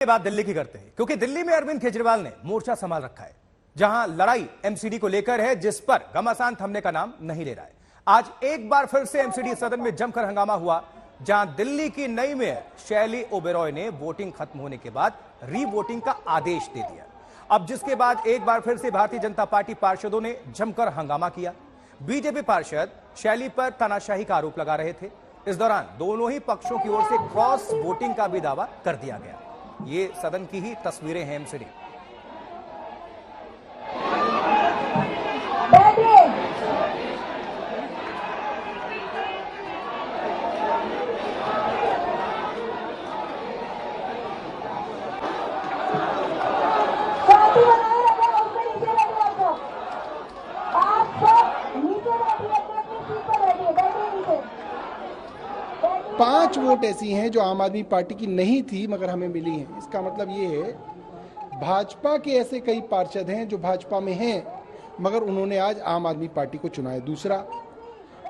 बात दिल्ली की करते हैं क्योंकि दिल्ली में अरविंद केजरीवाल ने मोर्चा संभाल रखा है, जहां लड़ाई एमसीडी को लेकर है, जिस पर घमासान थमने का नाम नहीं ले रहा है। आज एक बार फिर से एमसीडी सदन में जमकर हंगामा हुआ, जहां दिल्ली की नई मेयर शैली ओबेरॉय ने वोटिंग खत्म होने के बाद री वोटिंग का आदेश दे दिया। अब जिसके बाद एक बार फिर से भारतीय जनता पार्टी पार्षदों ने जमकर हंगामा किया। बीजेपी पार्षद शैली पर तानाशाही का आरोप लगा रहे थे। इस दौरान दोनों ही पक्षों की ओर से क्रॉस वोटिंग का भी दावा कर दिया गया। ये सदन की ही तस्वीरें हैं एमसीडी। पांच वोट ऐसी हैं जो आम आदमी पार्टी की नहीं थी मगर हमें मिली हैं। इसका मतलब ये है भाजपा के ऐसे कई पार्षद हैं जो भाजपा में हैं मगर उन्होंने आज आम आदमी पार्टी को चुना है। दूसरा,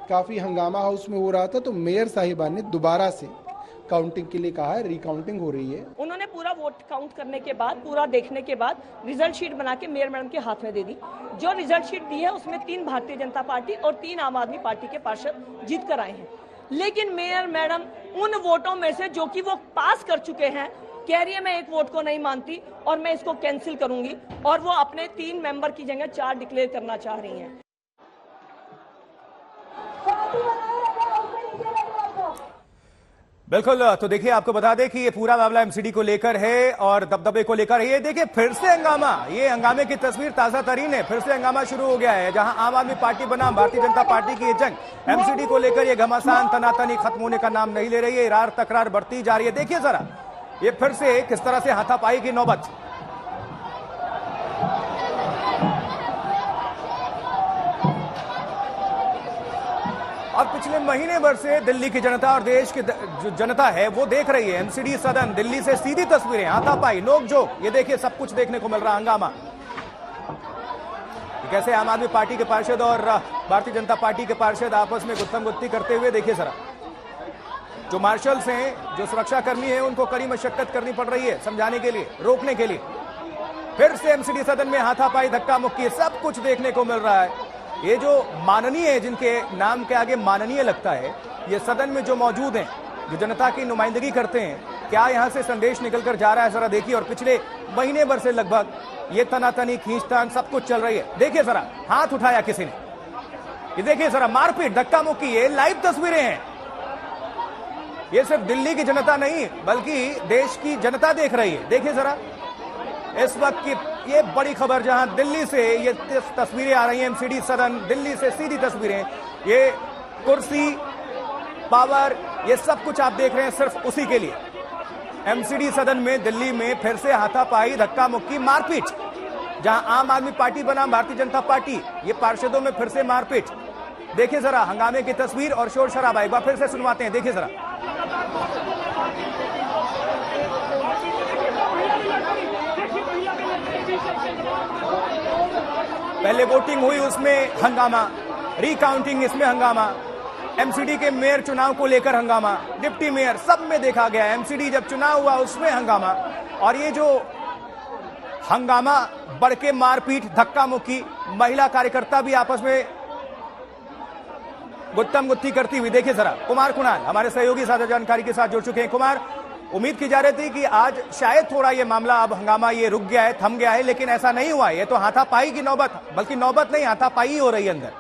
काफी हंगामा हाउस में हो रहा था तो मेयर साहिबा ने दोबारा से काउंटिंग के लिए कहा है। रिकाउंटिंग हो रही है। उन्होंने पूरा वोट काउंट करने के बाद, पूरा देखने के बाद रिजल्ट शीट बना के मेयर मैडम के हाथ में दे दी। जो रिजल्ट शीट दी है उसमें 3 भारतीय जनता पार्टी और 3 आम आदमी पार्टी के पार्षद जीत कर आए हैं। लेकिन मेयर मैडम उन वोटों में से जो कि वो पास कर चुके हैं, कह रही है मैं एक वोट को नहीं मानती और मैं इसको कैंसिल करूंगी, और वो अपने 3 मेंबर की जगह 4 डिक्लेयर करना चाह रही हैं। बिल्कुल, तो देखिए आपको बता दें कि ये पूरा मामला एमसीडी को लेकर है और दबदबे को लेकर है। ये देखिए फिर से हंगामा, ये हंगामे की तस्वीर ताजा तरीन है। फिर से हंगामा शुरू हो गया है, जहां आम आदमी पार्टी बनाम भारतीय जनता पार्टी की ये जंग एमसीडी को लेकर ये घमासान तनातनी खत्म होने का नाम नहीं ले रही है। रार तकरार बढ़ती जा रही है। देखिए जरा ये फिर से किस तरह से हाथापाई की नौबत। और पिछले महीने भर से दिल्ली की जनता और देश की जो जनता है वो देख रही है एमसीडी सदन, दिल्ली से सीधी तस्वीरें, हाथापाई, नोकझोंक। ये देखिए सब कुछ देखने को मिल रहा हंगामा। कैसे आम आदमी पार्टी के पार्षद और भारतीय जनता पार्टी के पार्षद आपस में गुत्थम गुत्ती करते हुए। देखिए जरा, जो मार्शल्स हैं, जो सुरक्षा कर्मी हैं, उनको कड़ी मशक्कत करनी पड़ रही है समझाने के लिए, रोकने के लिए। फिर से एमसीडी सदन में हाथापाई, धक्का मुक्की, सब कुछ देखने को मिल रहा है। ये जो माननीय है, जिनके नाम के आगे माननीय लगता है, ये सदन में जो मौजूद हैं, जो जनता की नुमाइंदगी करते हैं, क्या यहां से संदेश निकलकर जा रहा है जरा देखिए। और पिछले महीने भर से लगभग ये तनातनी, खींचतान सब कुछ चल रही है। देखिए जरा, हाथ उठाया किसी ने, ये देखिए जरा, मारपीट, धक्का मुक्की, ये लाइव तस्वीरें हैं। ये सिर्फ दिल्ली की जनता नहीं बल्कि देश की जनता देख रही है। देखिए जरा इस वक्त की ये बड़ी खबर, जहां दिल्ली से ये तस्वीरें आ रही हैं, एमसीडी सदन, दिल्ली से सीधी तस्वीरें। ये कुर्सी, पावर, ये सब कुछ आप देख रहे हैं सिर्फ उसी के लिए। एमसीडी सदन में दिल्ली में फिर से हाथापाई, धक्का मुक्की, मारपीट, जहां आम आदमी पार्टी बनाम भारतीय जनता पार्टी, ये पार्षदों में फिर से मारपीट। देखिए जरा हंगामे की तस्वीर और शोर शराबा एक बार फिर से सुनवाते हैं। देखिए जरा, पहले वोटिंग हुई उसमें हंगामा, रिकाउंटिंग इसमें हंगामा, एमसीडी के मेयर चुनाव को लेकर हंगामा, डिप्टी मेयर, सब में देखा गया। एमसीडी जब चुनाव हुआ उसमें हंगामा, और ये जो हंगामा बढ़ के मारपीट, धक्का मुक्की, महिला कार्यकर्ता भी आपस में गुत्थम गुत्थी करती हुई। देखिए जरा, कुमार कुणाल हमारे सहयोगी साझा जानकारी के साथ जुड़ चुके हैं। कुमार, उम्मीद की जा रही थी कि आज शायद थोड़ा ये मामला, अब हंगामा ये रुक गया है, थम गया है, लेकिन ऐसा नहीं हुआ। ये तो हाथापाई की नौबत, बल्कि नौबत नहीं, हाथापाई हो रही है अंदर।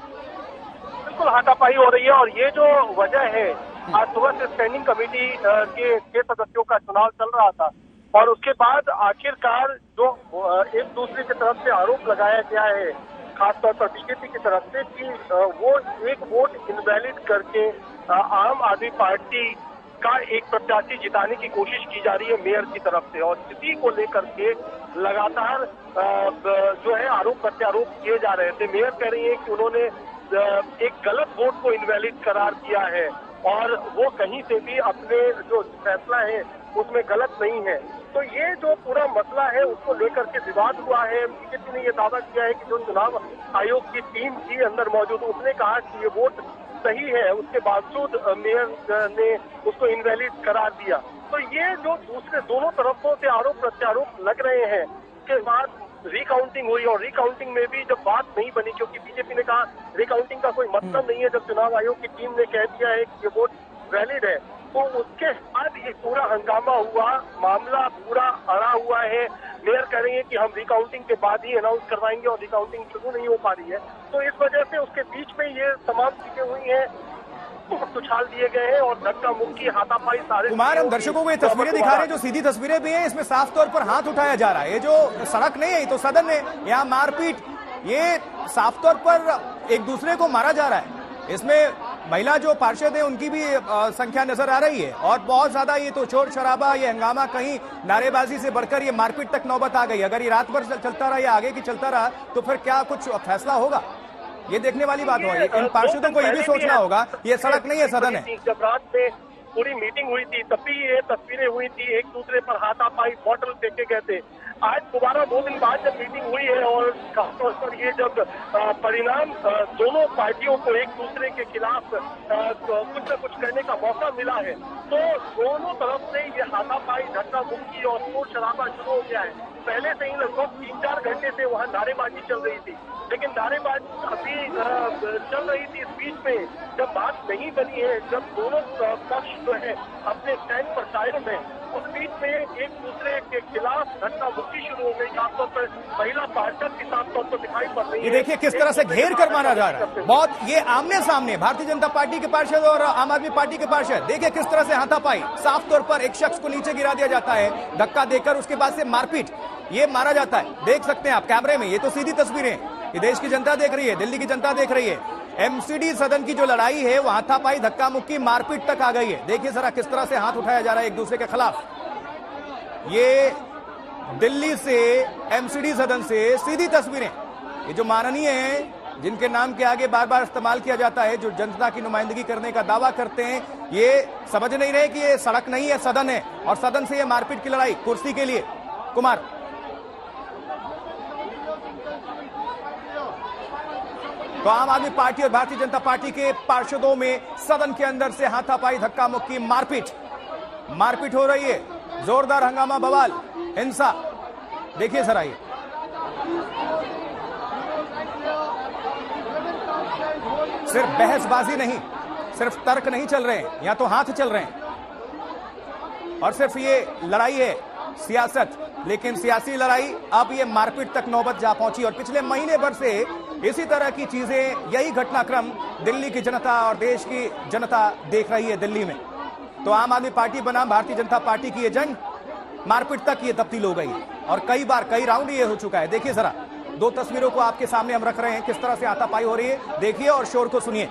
बिल्कुल हाथापाई हो रही है, और ये जो वजह है, आज सुबह से स्टैंडिंग कमेटी के 6 सदस्यों का चुनाव चल रहा था, और उसके बाद आखिरकार जो एक दूसरे की तरफ से आरोप लगाया गया है, खासतौर पर बीजेपी की तरफ से, कि वो एक वोट इनवैलिड करके आम आदमी पार्टी का एक प्रत्याशी जिताने की कोशिश की जा रही है मेयर की तरफ से, और इसी को लेकर के लगातार जो है आरोप प्रत्यारोप किए जा रहे थे। मेयर कह रही है कि उन्होंने एक गलत वोट को इनवैलिड करार दिया है, और वो कहीं से भी अपने जो फैसला है उसमें गलत नहीं है। तो ये जो पूरा मसला है उसको लेकर के विवाद हुआ है। बीजेपी ने ये दावा किया है कि जो चुनाव आयोग की टीम थी अंदर मौजूद, उसने कहा कि ये वोट सही है, उसके बावजूद मेयर ने उसको इनवैलिड करार दिया। तो ये जो दूसरे दोनों तरफों से आरोप प्रत्यारोप लग रहे हैं, उसके बाद रिकाउंटिंग हुई और रिकाउंटिंग में भी जब बात नहीं बनी, क्योंकि बीजेपी ने कहा रिकाउंटिंग का कोई मतलब नहीं है, जब चुनाव आयोग की टीम ने कह दिया है कि ये वोट वैलिड है, तो उसके बाद ये पूरा हंगामा हुआ, मामला पूरा अड़ा हुआ है। मेयर कह रही है कि हम रिकाउंटिंग के बाद ही अनाउंस करवाएंगे और रिकाउंटिंग शुरू नहीं हो पा रही है, तो इस वजह से उसके बीच में ये तमाम चीजें हुई हैं, उछाल दिए गए हैं और धक्का मुक्की हाथापाई सारे। कुमार, हम दर्शकों को ये तस्वीरें दिखा रहे हैं, जो सीधी तस्वीरें भी हैं, इसमें साफ तौर पर हाथ उठाया जा रहा है। ये जो सड़क नहीं है, ये तो सदन है, यहाँ मारपीट, ये साफ तौर पर एक दूसरे को मारा जा रहा है। इसमें महिला जो पार्षद है उनकी भी संख्या नजर आ रही है और बहुत ज्यादा ये तो शोर शराबा, ये हंगामा, कहीं नारेबाजी से बढ़कर ये मारपीट तक नौबत आ गई। अगर ये रात भर चलता रहा या आगे की चलता रहा तो फिर क्या कुछ फैसला होगा, ये देखने वाली बात होगी। इन पार्षदों को ये भी सोचना होगा, ये सड़क नहीं है, सदन है। जब रात में पूरी मीटिंग हुई थी तब भी ये तस्वीरें हुई थी, एक दूसरे पर हाथापाई, बॉटल फेंके गए थे। आज दोबारा 2 दिन बाद जब मीटिंग हुई है और खासतौर पर ये जब परिणाम दोनों पार्टियों को एक दूसरे के खिलाफ कुछ न कुछ करने का मौका मिला है, तो दोनों तरफ से ये हाथापाई, धक्का मुक्की और शोर शराबा शुरू हो गया है। पहले से ही लगभग 3-4 घंटे से वहाँ नारेबाजी चल रही थी, लेकिन नारेबाजी अभी चल रही थी। इस बीच में जब बात नहीं बनी है, जब दोनों पक्ष जो है अपने स्टैंड पर कायम है, उस बीच में एक दूसरे के खिलाफ धक्का मुक्की शुरू हो गई। खासतौर पर महिला पार्षद की साफ तौर पर दिखाई पड़ रही है। ये देखिए किस तरह से घेर कर मारा जा रहा है, बहुत ये आमने सामने भारतीय जनता पार्टी के पार्षद और आम आदमी पार्टी के पार्षद। देखिए किस तरह से हाथापाई, साफ तौर पर एक शख्स को नीचे गिरा दिया जाता है धक्का देकर, उसके बाद से मारपीट, ये मारा जाता है। देख सकते हैं आप कैमरे में, ये तो सीधी तस्वीरें, ये देश की जनता देख रही है, दिल्ली की जनता देख रही है। एमसीडी सदन की जो लड़ाई है वो हाथापाई, धक्का मुक्की, मारपीट तक आ गई है। देखिए जरा किस तरह से हाथ उठाया जा रहा है एक दूसरे के खिलाफ। ये दिल्ली से, एमसीडी सदन से सीधी तस्वीरें, ये जो माननीय हैं, जिनके नाम के आगे बार बार इस्तेमाल किया जाता है, जो जनता की नुमाइंदगी करने का दावा करते हैं, ये समझ नहीं रहे कि ये सड़क नहीं है, सदन है, और सदन से ये मारपीट की लड़ाई कुर्सी के लिए। कुमार, तो आम आदमी पार्टी और भारतीय जनता पार्टी के पार्षदों में सदन के अंदर से हाथापाई, धक्का मुक्की, मारपीट हो रही है, जोरदार हंगामा, बवाल, हिंसा। देखिए जरा, ये सिर्फ बहसबाजी नहीं, सिर्फ तर्क नहीं चल रहे हैं, या तो हाथ चल रहे हैं, और सिर्फ ये लड़ाई है सियासत, लेकिन सियासी लड़ाई अब ये मारपीट तक नौबत जा पहुंची। और पिछले महीने भर से इसी तरह की चीजें, यही घटनाक्रम दिल्ली की जनता और देश की जनता देख रही है दिल्ली में। तो आम आदमी पार्टी बनाम भारतीय जनता पार्टी की ये जंग मारपीट तक ये तब्दील हो गई और कई बार, कई राउंड ये हो चुका है। देखिए जरा, 2 तस्वीरों को आपके सामने हम रख रहे हैं, किस तरह से हाथापाई हो रही है, देखिए और शोर को सुनिए।